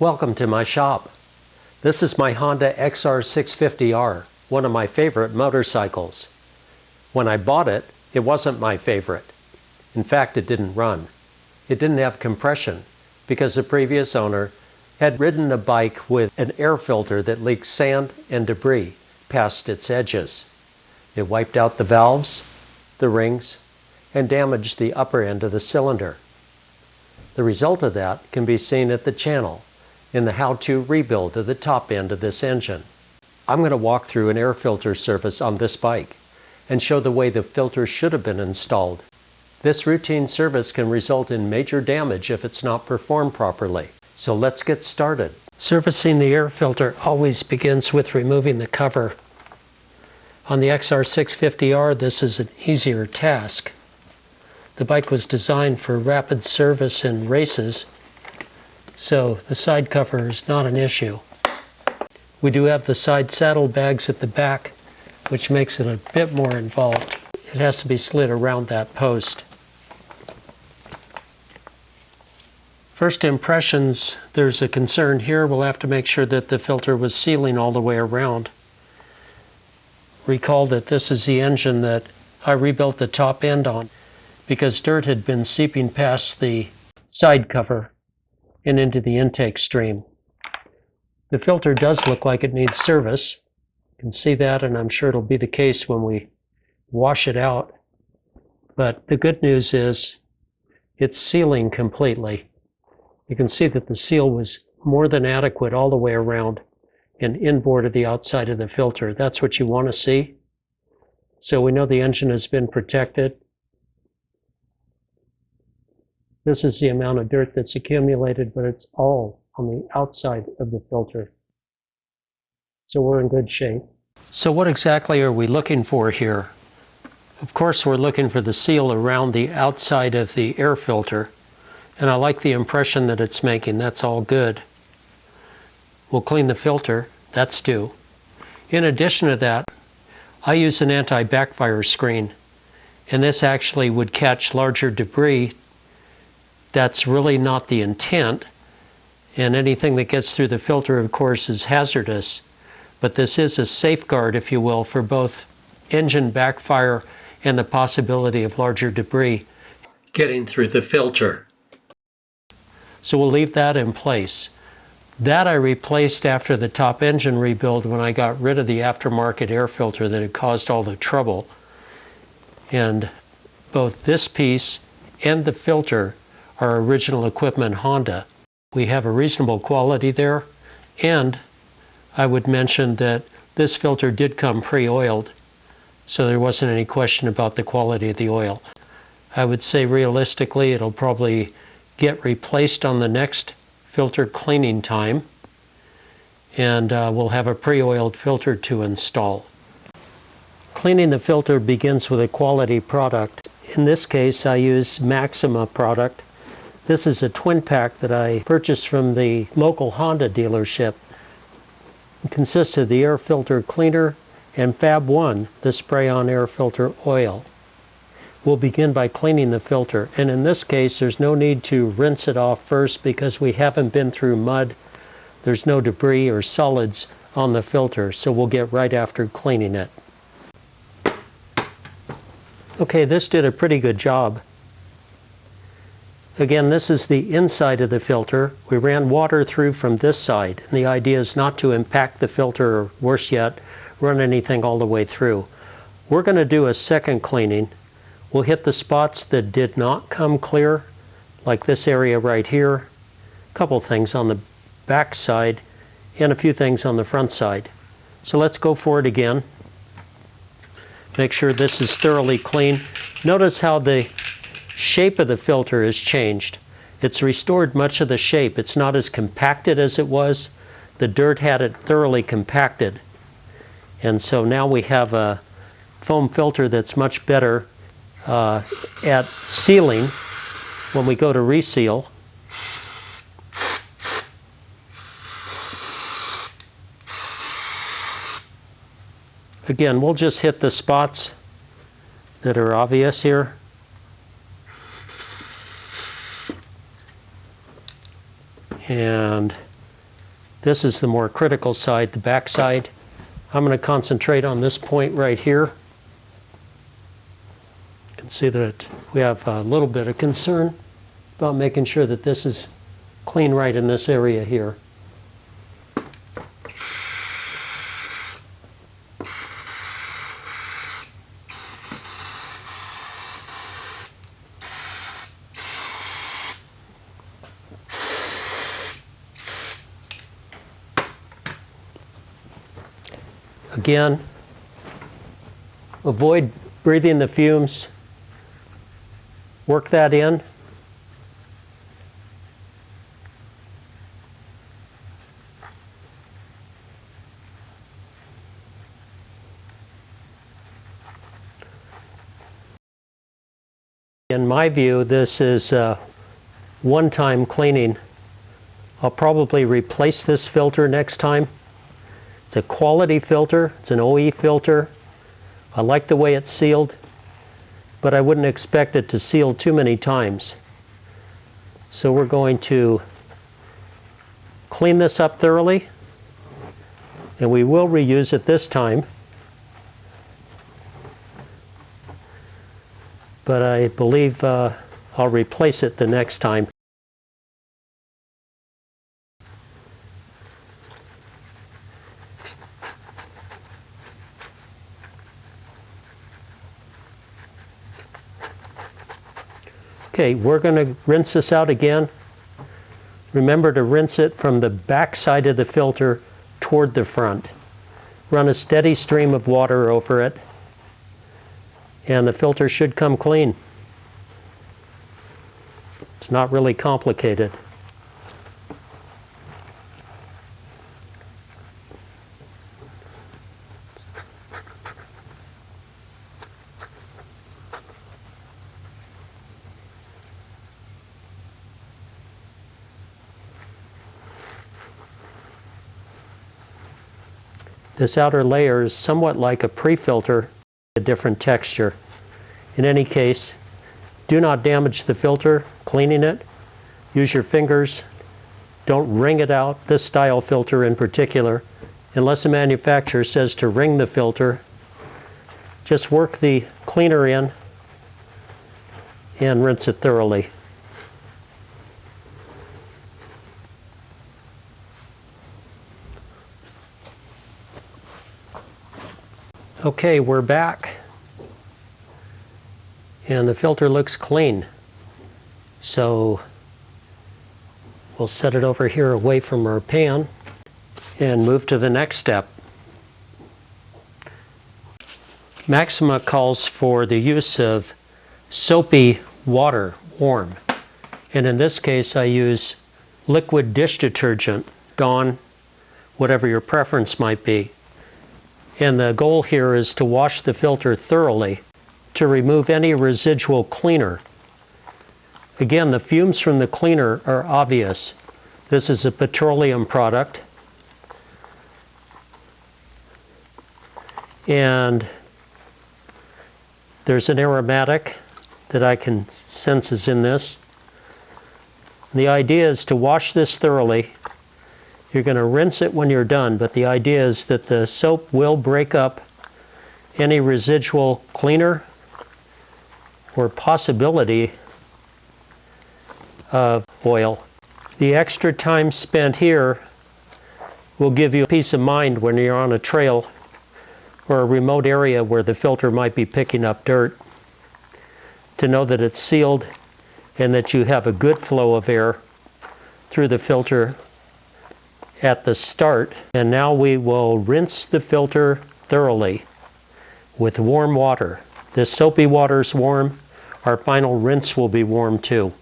Welcome to my shop. This is my Honda XR650R, one of my favorite motorcycles. When I bought it, it wasn't my favorite. In fact, it didn't run. It didn't have compression because the previous owner had ridden a bike with an air filter that leaked sand and debris past its edges. It wiped out the valves, the rings, and damaged the upper end of the cylinder. The result of that can be seen at the channel in the how-to rebuild of the top end of this engine. I'm going to walk through an air filter service on this bike and show the way the filter should have been installed. This routine service can result in major damage if it's not performed properly. So let's get started. Servicing the air filter always begins with removing the cover. On the XR650R, this is an easier task. The bike was designed for rapid service in races, so the side cover is not an issue. We do have the side saddle bags at the back, which makes it a bit more involved. It has to be slid around that post. First impressions, there's a concern here. We'll have to make sure that the filter was sealing all the way around. Recall that this is the engine that I rebuilt the top end on because dirt had been seeping past the side cover and into the intake stream. The filter does look like it needs service. You can see that, and I'm sure it'll be the case when we wash it out. But the good news is it's sealing completely. You can see that the seal was more than adequate all the way around and inboard of the outside of the filter. That's what you want to see. So we know the engine has been protected. This is the amount of dirt that's accumulated, but it's all on the outside of the filter. So we're in good shape. So what exactly are we looking for here? Of course, we're looking for the seal around the outside of the air filter. And I like the impression that it's making. That's all good. We'll clean the filter. That's due. In addition to that, I use an anti-backfire screen. And this actually would catch larger debris. That's really not the intent. And anything that gets through the filter, of course, is hazardous. But this is a safeguard, if you will, for both engine backfire and the possibility of larger debris getting through the filter. So we'll leave that in place. That I replaced after the top engine rebuild when I got rid of the aftermarket air filter that had caused all the trouble. And both this piece and the filter are original equipment Honda. We have a reasonable quality there, and I would mention that this filter did come pre-oiled, so there wasn't any question about the quality of the oil. I would say realistically it'll probably get replaced on the next filter cleaning time, and we'll have a pre-oiled filter to install. Cleaning the filter begins with a quality product. In this case, I use Maxima product. This is a twin pack that I purchased from the local Honda dealership. It consists of the air filter cleaner and Fab 1, the spray-on air filter oil. We'll begin by cleaning the filter, and in this case there's no need to rinse it off first because we haven't been through mud. There's no debris or solids on the filter, so we'll get right after cleaning it. Okay, this did a pretty good job. Again, this is the inside of the filter. We ran water through from this side, and the idea is not to impact the filter, or worse yet, run anything all the way through. We're going to do a second cleaning. We'll hit the spots that did not come clear, like this area right here, a couple things on the back side, and a few things on the front side. So let's go for it again. Make sure this is thoroughly clean. Notice how the shape of the filter has changed. It's restored much of the shape. It's not as compacted as it was. The dirt had it thoroughly compacted. And so now we have a foam filter that's much better at sealing when we go to reseal. Again, we'll just hit the spots that are obvious here. And This is the more critical side, the back side. I'm going to concentrate on this point right here. You can see that we have a little bit of concern about making sure that this is clean right in this area here. Again, avoid breathing the fumes. Work that in. In my view, this is a one-time cleaning. I'll probably replace this filter next time. It's a quality filter. It's an OE filter. I like the way it's sealed, but I wouldn't expect it to seal too many times. So we're going to clean this up thoroughly, and we will reuse it this time. But I believe I'll replace it the next time. Okay, we're going to rinse this out again. Remember to rinse it from the back side of the filter toward the front. Run a steady stream of water over it, and the filter should come clean. It's not really complicated. This outer layer is somewhat like a pre-filter, a different texture. In any case, do not damage the filter cleaning it. Use your fingers. Don't wring it out, this style filter in particular, unless the manufacturer says to wring the filter. Just work the cleaner in and rinse it thoroughly. Okay, we're back, and the filter looks clean. So we'll set it over here away from our pan and move to the next step. Maxima calls for the use of soapy water, warm. And in this case, I use liquid dish detergent, Dawn, whatever your preference might be. And the goal here is to wash the filter thoroughly to remove any residual cleaner. Again, the fumes from the cleaner are obvious. This is a petroleum product. And there's an aromatic that I can sense is in this. The idea is to wash this thoroughly. You're going to rinse it when you're done, but the idea is that the soap will break up any residual cleaner or possibility of oil. The extra time spent here will give you peace of mind when you're on a trail or a remote area where the filter might be picking up dirt, to know that it's sealed and that you have a good flow of air through the filter at the start. And now we will rinse the filter thoroughly with warm water. This soapy water is warm. Our final rinse will be warm too.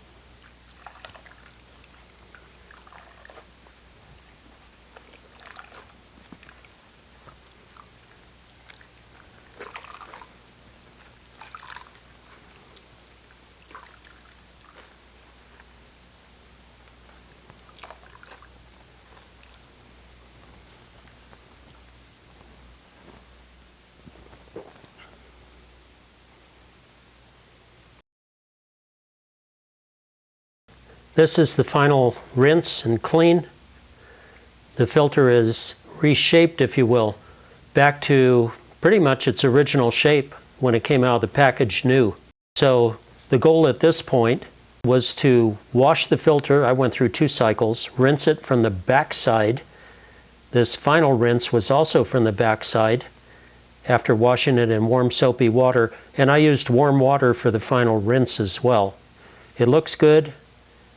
This is the final rinse and clean. The filter is reshaped, if you will, back to pretty much its original shape when it came out of the package new. So the goal at this point was to wash the filter. I went through 2 cycles, rinse it from the back side. This final rinse was also from the back side after washing it in warm soapy water, and I used warm water for the final rinse as well. It looks good.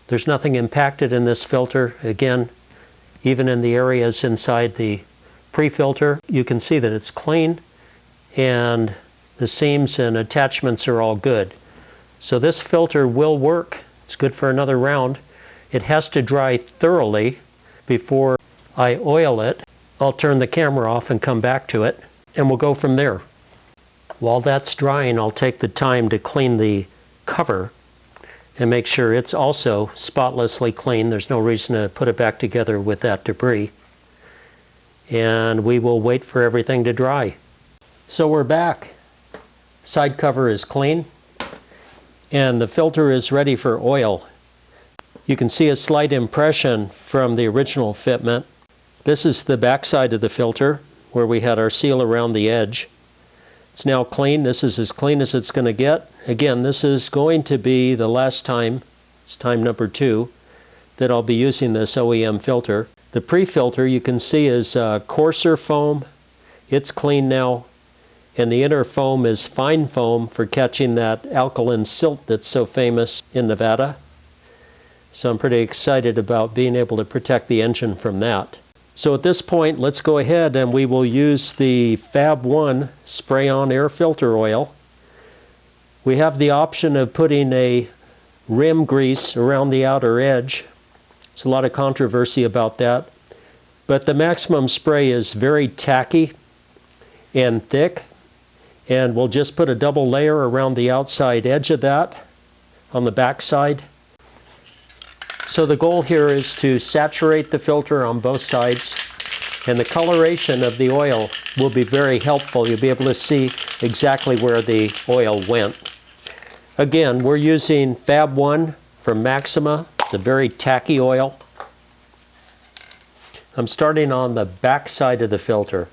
There's nothing impacted in this filter. Again, even in the areas inside the pre-filter, you can see that it's clean and the seams and attachments are all good. So this filter will work. It's good for another round. It has to dry thoroughly before I oil it. I'll turn the camera off and come back to it, and we'll go from there. While that's drying, I'll take the time to clean the cover and make sure it's also spotlessly clean. There's no reason to put it back together with that debris. And we will wait for everything to dry. So we're back. Side cover is clean, and the filter is ready for oil. You can see a slight impression from the original fitment. This is the back side of the filter where we had our seal around the edge. It's now clean. This is as clean as it's going to get. Again, this is going to be the last time, it's time number 2, that I'll be using this OEM filter. The pre-filter you can see is coarser foam. It's clean now. And the inner foam is fine foam for catching that alkaline silt that's so famous in Nevada. So I'm pretty excited about being able to protect the engine from that. So at this point, let's go ahead and we will use the Fab 1 spray-on air filter oil. We have the option of putting a rim grease around the outer edge. There's a lot of controversy about that. But the maximum spray is very tacky and thick. And we'll just put a double layer around the outside edge of that on the back side. So the goal here is to saturate the filter on both sides, and the coloration of the oil will be very helpful. You'll be able to see exactly where the oil went. Again, we're using Fab 1 from Maxima. It's a very tacky oil. I'm starting on the back side of the filter.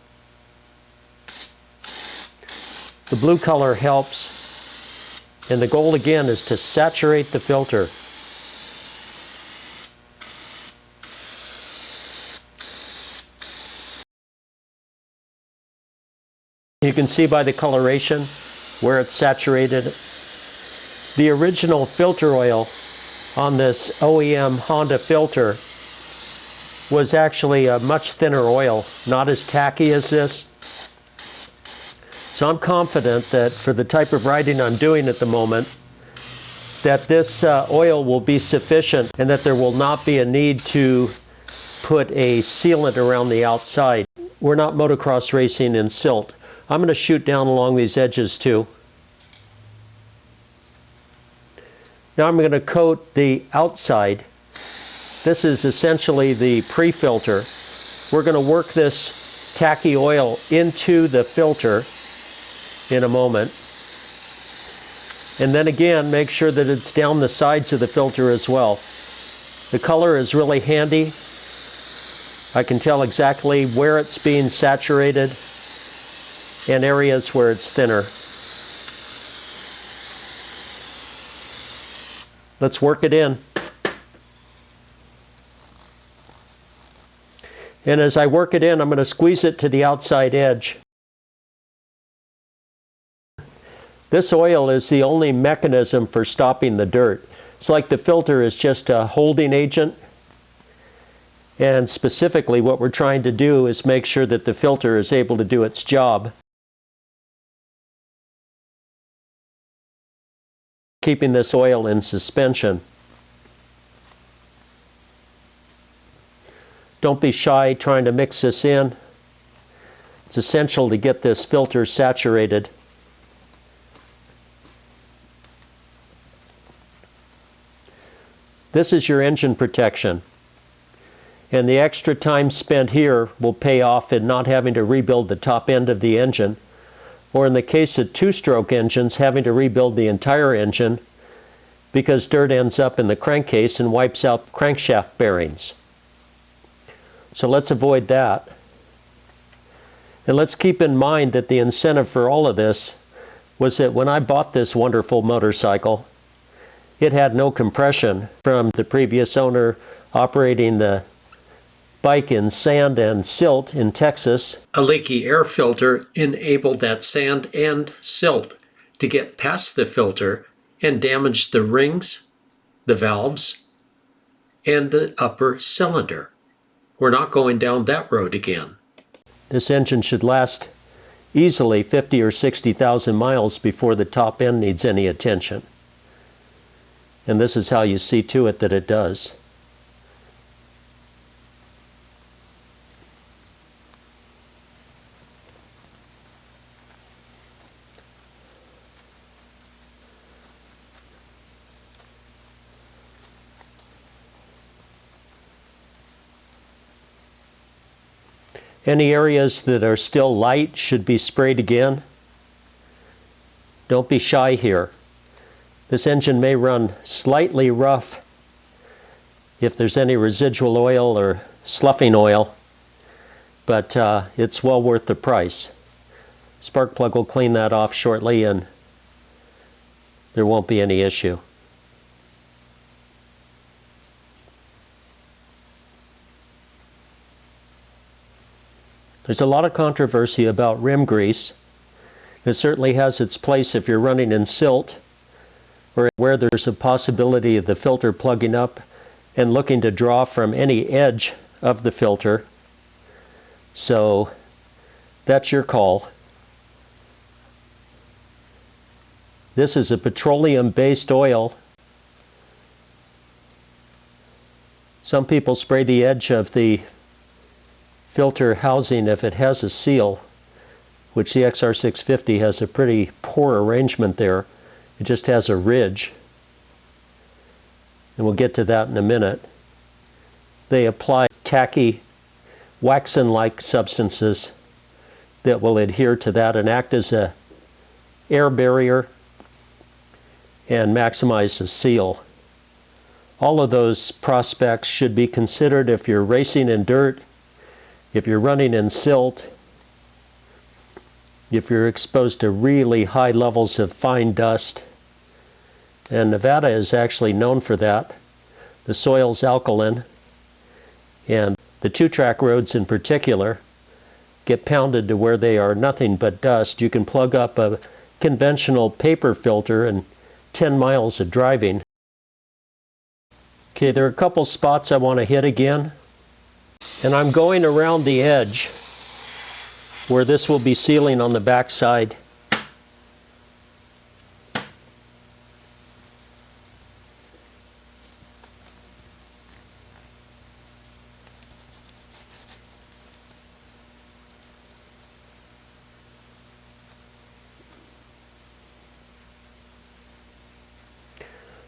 The blue color helps, and the goal again is to saturate the filter. You can see by the coloration where it's saturated. The original filter oil on this OEM Honda filter was actually a much thinner oil, not as tacky as this. So I'm confident that for the type of riding I'm doing at the moment, that this oil will be sufficient and that there will not be a need to put a sealant around the outside. We're not motocross racing in silt. I'm going to shoot down along these edges too. Now I'm going to coat the outside. This is essentially the pre-filter. We're going to work this tacky oil into the filter in a moment. And then again, make sure that it's down the sides of the filter as well. The color is really handy. I can tell exactly where it's being saturated and areas where it's thinner. Let's work it in. And as I work it in, I'm going to squeeze it to the outside edge. This oil is the only mechanism for stopping the dirt. It's like the filter is just a holding agent. And specifically what we're trying to do is make sure that the filter is able to do its job. Keeping this oil in suspension. Don't be shy trying to mix this in. It's essential to get this filter saturated. This is your engine protection. And the extra time spent here will pay off in not having to rebuild the top end of the engine, or in the case of two-stroke engines, having to rebuild the entire engine because dirt ends up in the crankcase and wipes out crankshaft bearings. So let's avoid that. And let's keep in mind that the incentive for all of this was that when I bought this wonderful motorcycle, it had no compression from the previous owner operating the bike in sand and silt in Texas. A leaky air filter enabled that sand and silt to get past the filter and damage the rings, the valves, and the upper cylinder. We're not going down that road again. This engine should last easily 50 or 60,000 miles before the top end needs any attention. And this is how you see to it that it does. Any areas that are still light should be sprayed again. Don't be shy here. This engine may run slightly rough if there's any residual oil or sloughing oil, but it's well worth the price. Spark plug will clean that off shortly and there won't be any issue. There's a lot of controversy about rim grease. It certainly has its place if you're running in silt or where there's a possibility of the filter plugging up and looking to draw from any edge of the filter. So that's your call. This is a petroleum-based oil. Some people spray the edge of the filter housing if it has a seal, which the XR650 has a pretty poor arrangement there. It just has a ridge. And we'll get to that in a minute. They apply tacky, waxen-like substances that will adhere to that and act as an air barrier and maximize the seal. All of those prospects should be considered if you're racing in dirt, if you're running in silt, if you're exposed to really high levels of fine dust. And Nevada is actually known for that. The soil's alkaline, and the two-track roads in particular get pounded to where they are nothing but dust. You can plug up a conventional paper filter in 10 miles of driving. Okay, there are a couple spots I want to hit again. And I'm going around the edge where this will be sealing on the back side.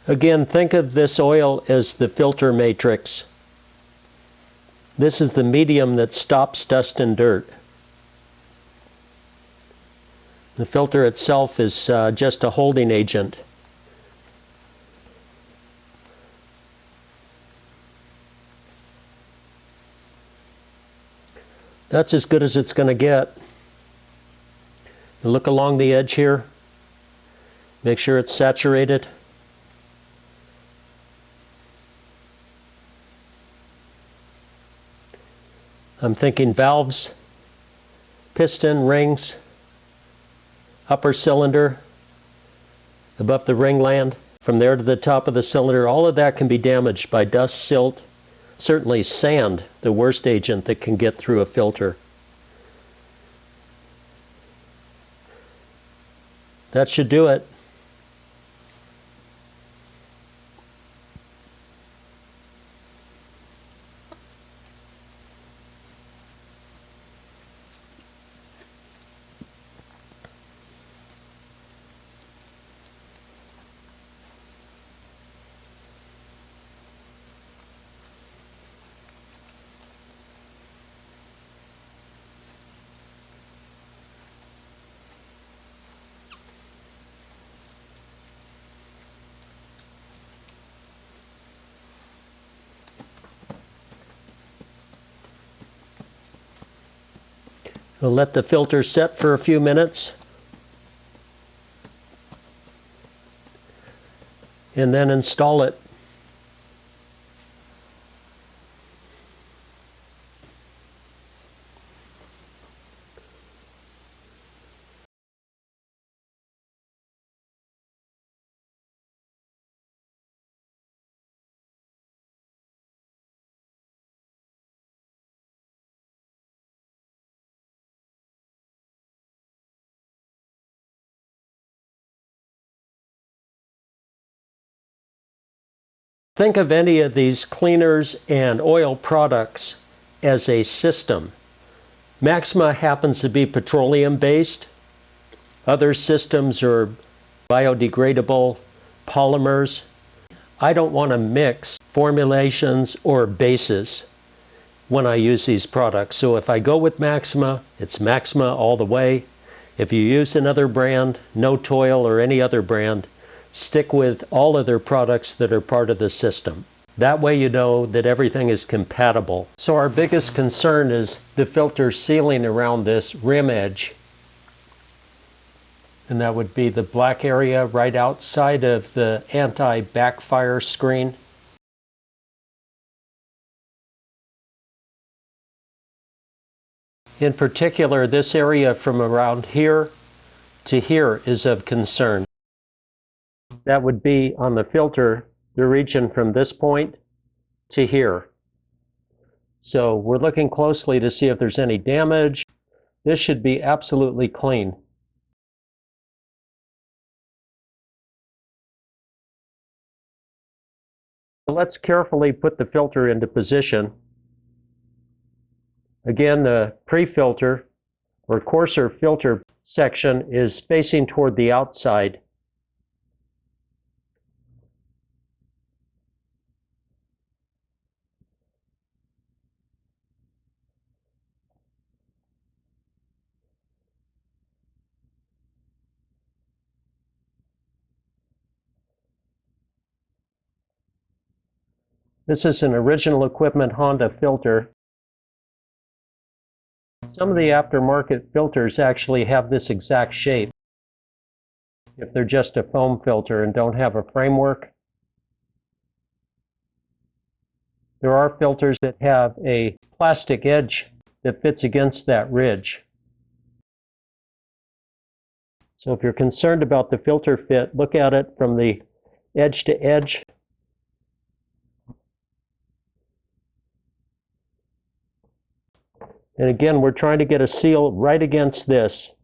Again, think of this oil as the filter matrix. This is the medium that stops dust and dirt. The filter itself is just a holding agent. That's as good as it's going to get. You look along the edge here. Make sure it's saturated. I'm thinking valves, piston, rings, upper cylinder, above the ringland, from there to the top of the cylinder. All of that can be damaged by dust, silt, certainly sand, the worst agent that can get through a filter. That should do it. We'll let the filter set for a few minutes and then install it. Think of any of these cleaners and oil products as a system. Maxima happens to be petroleum-based. Other systems are biodegradable polymers. I don't want to mix formulations or bases when I use these products. So if I go with Maxima, it's Maxima all the way. If you use another brand, No Toil or any other brand, stick with all other products that are part of the system. That way you know that everything is compatible. So our biggest concern is the filter sealing around this rim edge. And that would be the black area right outside of the anti-backfire screen. In particular, this area from around here to here is of concern. That would be on the filter, the region from this point to here. So we're looking closely to see if there's any damage. This should be absolutely clean. So let's carefully put the filter into position. Again, the pre-filter or coarser filter section is facing toward the outside. This is an original equipment Honda filter. Some of the aftermarket filters actually have this exact shape if they're just a foam filter and don't have a framework. There are filters that have a plastic edge that fits against that ridge. So if you're concerned about the filter fit, look at it from the edge to edge. And again, we're trying to get a seal right against this.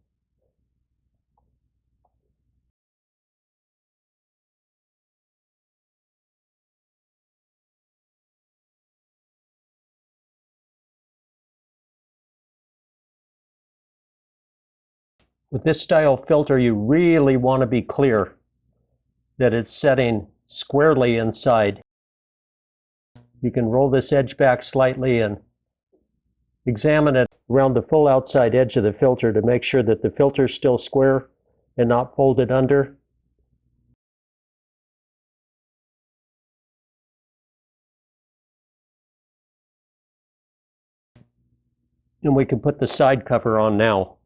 With this style filter, you really want to be clear that it's setting squarely inside. You can roll this edge back slightly and examine it around the full outside edge of the filter to make sure that the filter is still square and not folded under. And we can put the side cover on now.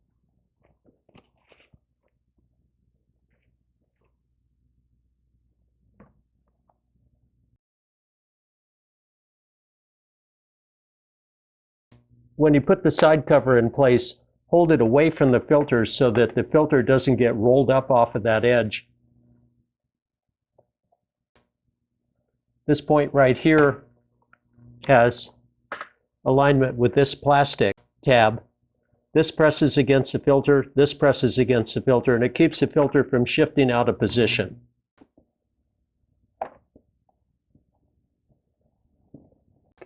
When you put the side cover in place, hold it away from the filter so that the filter doesn't get rolled up off of that edge. This point right here has alignment with this plastic tab. This presses against the filter, this presses against the filter, and it keeps the filter from shifting out of position.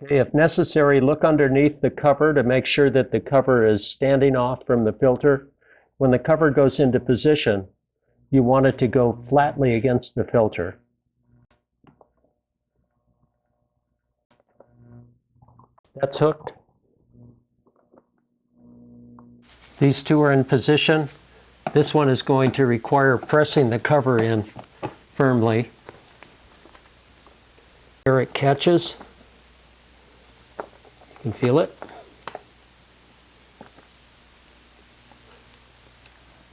Okay, if necessary, look underneath the cover to make sure that the cover is standing off from the filter. When the cover goes into position, you want it to go flatly against the filter. That's hooked. These two are in position. This one is going to require pressing the cover in firmly. Here it catches. You can feel it.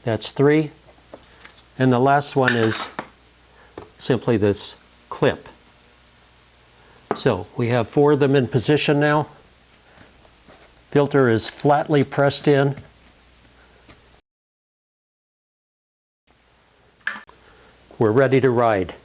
That's 3. And the last one is simply this clip. So we have 4 of them in position now. Filter is flatly pressed in. We're ready to ride.